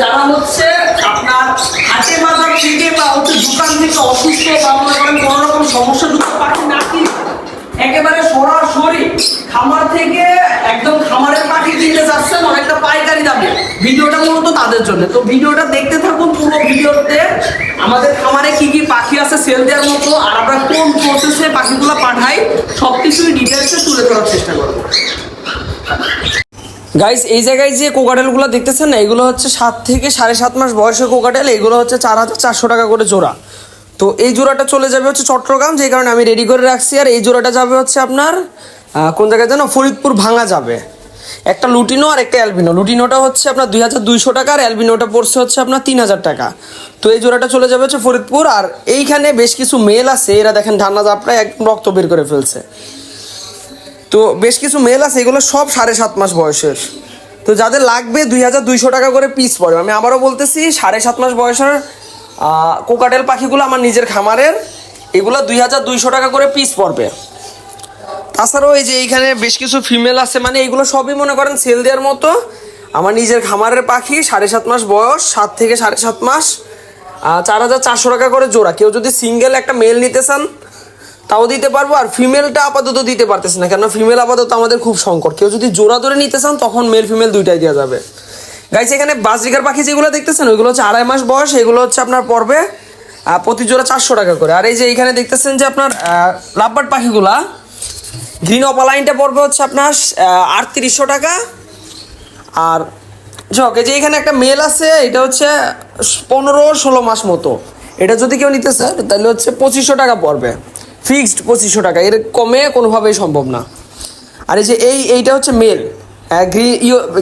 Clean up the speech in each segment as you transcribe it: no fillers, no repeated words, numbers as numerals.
যারা হচ্ছে আপনার হাটে বাজার থেকে বা হচ্ছে দোকান থেকে অসুস্থ বা মনে করেন কোনো রকম সমস্যাযুক্ত পাখি না কিনে একেবারে সরাসরি খামার থেকে একদম খামারের পাখি কিনতে যাচ্ছেন অনেকটা পাইকারি দামে, ভিডিওটা মূলত তাদের জন্য। তো ভিডিওটা দেখতে থাকুন, পুরো ভিডিওতে আমাদের খামারে কি কি পাখি আছে সেল দেওয়ার মতো, আর আমরা কোন প্রসেসে পাখিগুলো পাঠাই সবকিছুই ডিটেলসে তুলে ধরার চেষ্টা করবো। গাইস, এই জায়গায় যে কোকাটেলগুলো দেখতেছেন না, এগুলো হচ্ছে 7 থেকে 7.5 মাস বয়সের কোকাটেল। এগুলো হচ্ছে 4,400 টাকা করে জোড়া। তো এই জোড়াটা চলে যাবে হচ্ছে চট্টগ্রাম, যেই কারণে আমি রেডি করে রাখছি। আর এই জোড়াটা যাবে হচ্ছে আপনার কোন জায়গায় যেন, ফরিদপুর ভাঙা যাবে। একটা লুটিনো আর একটা অ্যালবিনো। লুটিনোটা হচ্ছে আপনার 2,200 টাকা, আর অ্যালবিনোটা পড়ছে হচ্ছে আপনার 3,000 টাকা। তো এই জোড়াটা চলে যাবে হচ্ছে ফরিদপুর। আর এইখানে বেশ কিছু মেল আছে, এরা দেখেন ঢান্না জাপড়ায় একদম রক্ত বের করে ফেলছে। তো বেশ কিছু মেল আছে, এগুলো সব 7.5 মাস বয়সের। তো যাদের লাগবে 2,200 টাকা করে পিস পড়বে। আমি আবারও বলতেছি, 7.5 মাস বয়সের কোকাটেল পাখিগুলো আমার নিজের খামারের, এগুলো 2,200 টাকা করে পিস পড়বে। তাছাড়াও এই যে এইখানে বেশ কিছু ফিমেল আছে, মানে এগুলো সবই মনে করেন সেল দেওয়ার মতো। আমার নিজের খামারের পাখি, 7.5 মাস বয়স, 7 থেকে 7.5 মাস, 4,400 টাকা করে জোড়া। কেউ যদি সিঙ্গেল একটা মেল নিতে চান তাও দিতে পারবো, আর ফিমেলটা আপাতত দিতে পারতেছি না, কেন ফিমেল আপাতত আমাদের খুব সংকট। কেউ যদি জোড়া ধরে নিতে চান তখন মেল ফিমেল দুইটাই দেওয়া যাবে। গাইস, এখানে বাজরিকার পাখি যেগুলো দেখতেছেন ওইগুলো হচ্ছে 2.5 মাস বয়স, এগুলো হচ্ছে আপনার পড়বে প্রতি জোড়া 400 টাকা করে। আর এই যে এইখানে দেখতেছেন যে আপনার লাভবার্ড পাখিগুলা, গ্রিন অপালাইনটা পড়বে হচ্ছে আপনার 3,800 টাকা। আর এই যে এখানে একটা মেল আছে, এটা হচ্ছে 15-16 মাস মতো। এটা যদি কেউ নিতে চায় তাহলে হচ্ছে 2,500 টাকা পড়বে, ফিক্সড 2,500 টাকা, এর কমে কোনোভাবেই সম্ভব না। আর এই যে এইটা হচ্ছে মেল,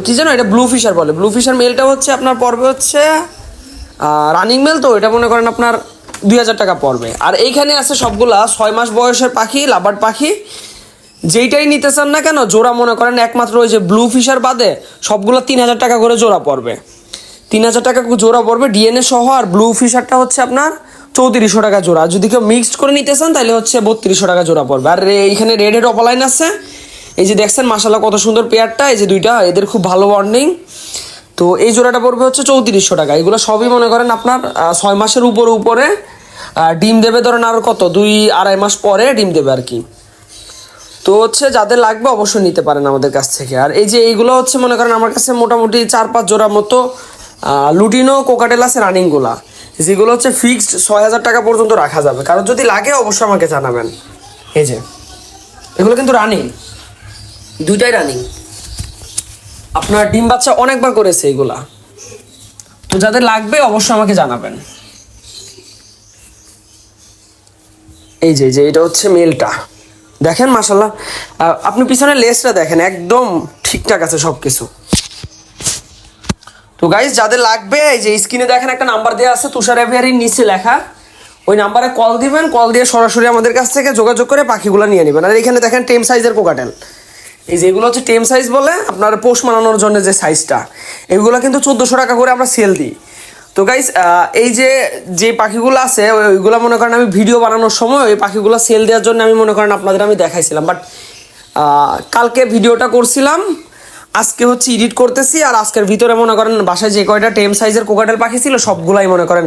কি জানো, এটা ব্লু ফিশার বলে। ব্লু ফিশার মেলটা হচ্ছে আপনার পড়বে হচ্ছে রানিং মেল, তো এটা মনে করেন আপনার 2,000 টাকা পড়বে। আর এইখানে আছে সবগুলা 6 মাস বয়সের পাখি, লাভার্ড পাখি। যেইটাই নিতে চান না কেন জোড়া মনে করেন একমাত্র ওই যে ব্লু ফিশার বাদে সবগুলো 3,000 টাকা করে জোড়া পড়বে। 3,000 টাকা জোড়া পড়বে ডিএনএ সহ। আর ব্লু ফিশারটা হচ্ছে আপনার 3,400 টাকা জোড়া। যদি কেউ মিক্সড করে নিতে চান তাহলে হচ্ছে 3,200 টাকা জোড়া পড়বে। আর এইখানে রেড হেড অপালাইন আছে, এই যে দেখছেন মাশাআল্লাহ কত সুন্দর পেয়ারটা, এই যে দুইটা, এদের খুব ভালো বন্ডিং। তো এই জোড়াটা পড়বে হচ্ছে 3,400 টাকা। এগুলো সবই মনে করেন আপনার 6 মাসের উপরে ডিম দেবে, ধরেন আর কত 2-2.5 মাস পরে ডিম দেবে আর কি। তো হচ্ছে যাদের লাগবে অবশ্যই নিতে পারেন আমাদের কাছ থেকে। আর এই যে এইগুলো হচ্ছে মনে করেন আমার কাছে মোটামুটি 4-5 জোড়া মতো লুটিনো কোকাটেল আছে রানিংগুলা, যেগুলো হচ্ছে ফিক্সড 6,000 টাকা পর্যন্ত রাখা যাবে। কারণ যদি লাগে অবশ্যই আমাকে জানাবেন। এই যে এগুলো কিন্তু রানিং, দুইটাই রানিং, আপনার ডিম বাচ্চা অনেকবার করেছে এগুলা। তো যাদের লাগবে অবশ্যই আমাকে জানাবেন। এই যে এটা হচ্ছে মেলটা, দেখেন মাশাআল্লাহ। আপনি পিছনে লেজটা দেখেন, একদম ঠিকঠাক আছে সব কিছু। তো গাইস, যাদের লাগবে এই যে স্ক্রিনে দেখেন একটা নাম্বার দেওয়া আছে, তুষার এভিয়ারির নিচে লেখা, ওই নাম্বারে কল দিবেন। কল দিয়ে সরাসরি আমাদের কাছ থেকে যোগাযোগ করে পাখিগুলো নিয়ে নেবেন। আর এখানে দেখেন টেম সাইজের কোকাটেল, এই যে এগুলো হচ্ছে টেম সাইজ বলে, আপনার পোষ মানানোর জন্য যে সাইজটা, এগুলো কিন্তু 1,400 টাকা করে আমরা সেল দিই। তো গাইস, এই যে পাখিগুলো আছে ওইগুলো মনে করেন আমি ভিডিও বানানোর সময় ওই পাখিগুলো সেল দেওয়ার জন্য আমি মনে করেন আপনাদের আমি দেখাইছিলাম, বাট কালকে ভিডিওটা করছিলাম, আজকে হচ্ছে এডিট করতেছি। আর আজকের ভিতরে মনে করেন বাসায় যে কয়টা টেম সাইজের কোকাটেল পাখি ছিল সবগুলাই মনে করেন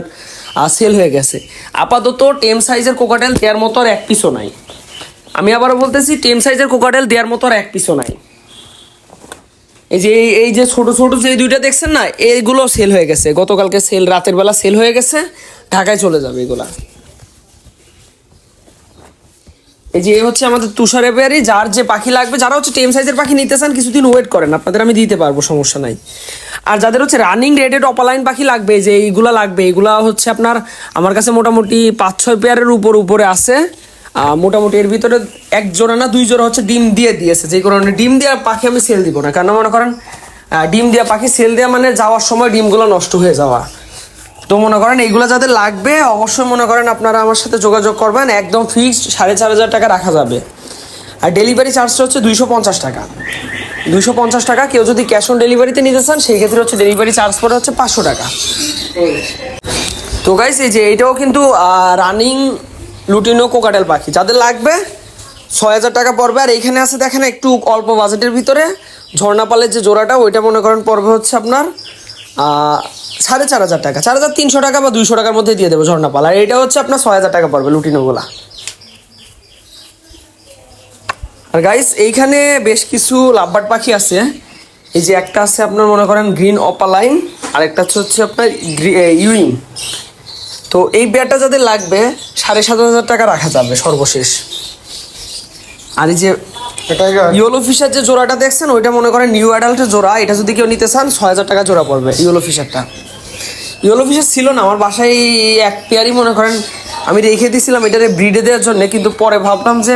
সেল হয়ে গেছে। আপাতত টেম সাইজের কোকাটেল দেওয়ার মতো আর এক পিসও নাই। আমি আবারও বলতেছি, টেম সাইজের কোকাটেল দেওয়ার মতো আর এক পিসও নাই। এই যে ছোট ছোট যে দুইটা দেখছেন না, এইগুলো সেল হয়ে গেছে, গতকালকে সেল, রাতের বেলা সেল হয়ে গেছে, ঢাকায় চলে যাবে এগুলা। এই যে হচ্ছে আমাদের তুষার এভিয়ারি। যার যে পাখি লাগবে, যারা হচ্ছে টেম সাইজের পাখি নিতে চান কিছুদিন ওয়েট করেন, আপনাদের আমি দিতে পারবো, সমস্যা নাই। আর যাদের হচ্ছে রানিং রেডেড অপালাইন পাখি লাগবে, যে এইগুলা লাগবে, এগুলা হচ্ছে আপনার আমার কাছে মোটামুটি 5-6 পেয়ারের উপরে আছে। মোটামুটি এর ভিতরে 1 জোড়া না 2 জোড়া হচ্ছে ডিম দিয়েছে, যে কারণে ডিম দেওয়া পাখি আমি সেল দিব না। কেন মনে করেন ডিম দেওয়া পাখি সেল দেওয়া মানে যাওয়ার সময় ডিমগুলো নষ্ট হয়ে যাওয়া। তো মনে করেন এইগুলো যাদের লাগবে অবশ্যই মনে করেন আপনারা আমার সাথে যোগাযোগ করবেন, একদম ফিক্সড 4,500 টাকা রাখা যাবে। আর ডেলিভারি চার্জটা হচ্ছে 250 টাকা। 250 টাকা। কেউ যদি ক্যাশ অন ডেলিভারিতে নিতে চান সেই ক্ষেত্রে হচ্ছে ডেলিভারি চার্জ পড়ে হচ্ছে 500 টাকা। তো গাইস, এই যে এইটাও কিন্তু রানিং লুটিনো কোকাটেল পাখি, যাদের লাগবে 6,000 টাকা পড়বে। আর এইখানে আছে দেখেন একটু অল্প বাজেটের ভিতরে ঝর্ণাপালের যে জোড়াটা, ওইটা মনে করেন পড়বে হচ্ছে আপনার 4,500 টাকা, 4,300 টাকা বা 200 টাকার মধ্যে দিয়ে দেবো ঝর্ণাপাল। আর এটা হচ্ছে আপনার 6,000 টাকা পড়বে লুটিনোগুলা। আর গাইস এইখানে বেশ কিছু লাভবার্ড পাখি আছে। এই যে একটা আছে আপনার মনে করেন গ্রিন অপালাইন, আর একটা হচ্ছে আপনার ইউইং। তো এই পেয়ারটা যাদের লাগবে 7,500 টাকা রাখা যাবে সর্বশেষ। আর এই যে ইয়েলো ফিশার যে জোড়াটা দেখছেন ওইটা মনে করেন নিউ অ্যাডাল্টের জোড়া, এটা যদি কেউ নিতে চান 6,000 টাকা জোড়া পড়বে ইয়েলো ফিশারটা। ইয়েলো ফিশার ছিল না আমার বাসায়, এক পেয়ারই মনে করেন আমি রেখে দিয়েছিলাম এটারে ব্রিডে দেওয়ার জন্য, কিন্তু পরে ভাবলাম যে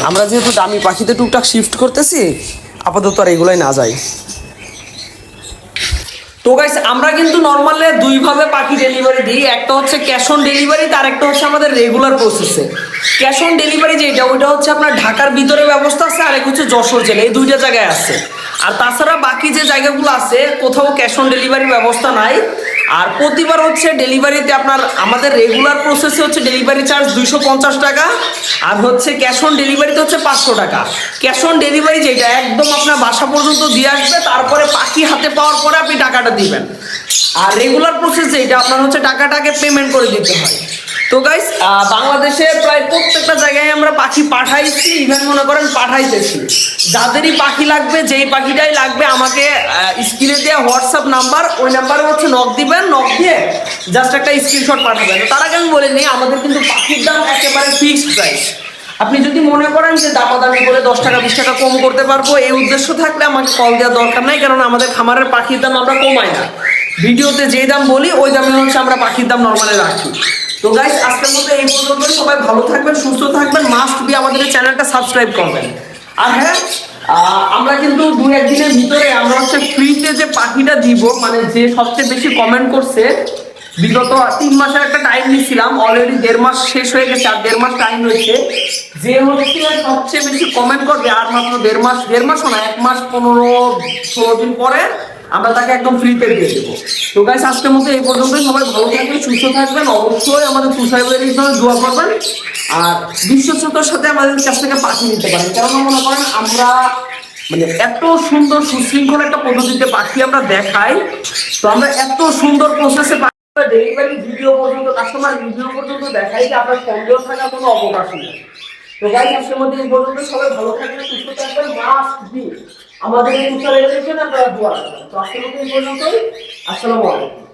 আমরা যেহেতু দামি পাখিতে টুকটাক শিফট করতেছি, আপাতত আর এগুলোই না যাই। তো গাইস আমরা কিন্তু নর্মালি দুইভাবে পাখি ডেলিভারি দিই, একটা হচ্ছে ক্যাশ অন ডেলিভারি, তার একটা হচ্ছে আমাদের রেগুলার প্রসেসে। ক্যাশ অন ডেলিভারি যেটা ওইটা হচ্ছে আপনার ঢাকার ভিতরে ব্যবস্থা আছে, আর এক হচ্ছে যশোর জেলা, এই দুইটা জায়গায় আছে। আর তাছাড়া বাকি যে জায়গাগুলো আছে কোথাও ক্যাশ অন ডেলিভারির ব্যবস্থা নাই। আর প্রতিবার হচ্ছে ডেলিভারিতে আপনার আমাদের রেগুলার প্রসেসে হচ্ছে ডেলিভারি চার্জ 250 টাকা, আর হচ্ছে ক্যাশ অন ডেলিভারিতে হচ্ছে 500 টাকা। ক্যাশ অন ডেলিভারি যেটা একদম আপনার বাসা পর্যন্ত দিয়ে আসবে, তারপরে পাখি হাতে পাওয়ার পরে আপনি টাকাটা দিবেন। আর রেগুলার প্রসেস যেটা আপনার হচ্ছে টাকাটাকে পেমেন্ট করে দিতে হয়। তো গাইস বাংলাদেশে প্রায় প্রত্যেকটা জায়গায় আমরা পাখি পাঠাইছি, ইভেন মনে করেন পাঠাইতেছি। যাদেরই পাখি লাগবে, যেই পাখিটাই লাগবে আমাকে স্ক্রিনে দেওয়া হোয়াটসঅ্যাপ নাম্বার, ওই নাম্বারে হচ্ছে নক দিবেন, নক দিয়ে জাস্ট একটা স্ক্রিনশট পাঠাবেন। তার আগে আমি বলে নিই আমাদের কিন্তু পাখির দাম একেবারে ফিক্সড প্রাইস। আপনি যদি মনে করেন যে দামাদামি করে 10 টাকা 20 টাকা কম করতে পারবো, এই উদ্দেশ্য থাকলে আমাকে কল দেওয়ার দরকার নাই, কারণ আমাদের খামারের পাখির দাম আমরা কমাই না। ভিডিওতে যেই দাম বলি ওই দামে হচ্ছে আমরা পাখির দাম নর্মালি রাখি। তো গাইস আজকের মতো এই পর্যন্ত, সবাই ভালো থাকবেন, সুস্থ থাকবেন, মাস্ট বি আমাদের এই চ্যানেলটা সাবস্ক্রাইব করবেন। আর হ্যাঁ, আমরা কিন্তু 2-1 দিনের ভিতরে আমরা হচ্ছে ফ্রিতে যে পাখিটা দিব, মানে যে সবচেয়ে বেশি কমেন্ট করছে, বিগত 3 মাসের একটা টাইম নিয়েছিলাম, অলরেডি 1.5 মাস শেষ হয়ে গেছে, আর 1.5 মাস টাইম রয়েছে। যে হচ্ছে সবচেয়ে বেশি কমেন্ট করবে আর মাত্র 1.5 মাসও না, 1 মাস 15-16 দিন পরে আমরা তাকে একদম ফ্রিতে দিয়ে দেবো। তো গাইস আজকের মতো এই পর্যন্তই, সবাই ভালো থাকবেন, সুস্থ থাকবেন, অবশ্যই আমাদের তুষারের জন্য দোয়া করবেন, আর বিশ্বস্ততার সাথে আমাদের কাছ থেকে পাখি নিতে পারেন। কারণ মনে করেন আমরা মানে এত সুন্দর সুশৃঙ্খল একটা পদ্ধতিতে পাখি আমরা দেখাই, তো আমরা এত সুন্দর প্রসেসে ডেলিভারি ভিডিও পর্যন্ত, কাস্টমার রিভিউ পর্যন্ত দেখাই যে আপনার সন্দেহ থাকার কোনো অবকাশ নেই। তো গাইস আজকের মধ্যে এই পর্যন্ত, সবাই ভালো থাকবেন, সুস্থ থাকবেন, মাস্ট বি আমাদের এই তুষারের জন্য আপনারা দোয়া করবেন। তো আজকের মধ্যে এই পর্যন্তই, আসসালামু আলাইকুম।